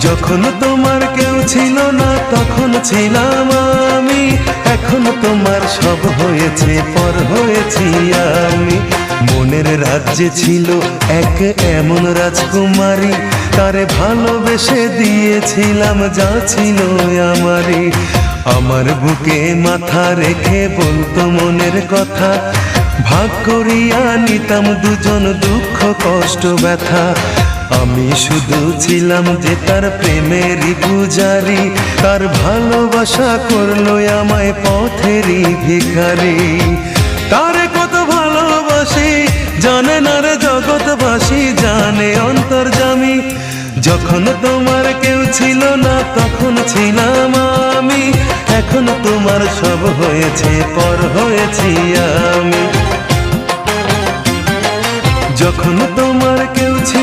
যখন তোমার কেউ ছিল না তখন ছিলাম আমি, এখন তোমার সব হয়েছে পর হয়েছি আমি। মনের রাজ্যে ছিল এক এমন রাজকুমারী, তারে ভালোবেসে দিয়েছিলাম যা ছিল আমারই। আমার বুকে মাথা রেখে বলতো মনের কথা, ভাগ করিয়া নিতাম দুজন দুঃখ কষ্ট ব্যথা। আমি শুধু ছিলাম যে তার প্রেমেরই পূজারি, তার ভালোবাসা করলো আমায় পথেরই ভিখারি। তারে কত ভালোবাসি জানে না রে জগৎবাসী, জানে অন্তর্যামী। যখন তোমার কেউ ছিল না তখন ছিলাম আমি, এখন তোমার সব হয়েছে পর হয়েছি আমি। যখন তোমার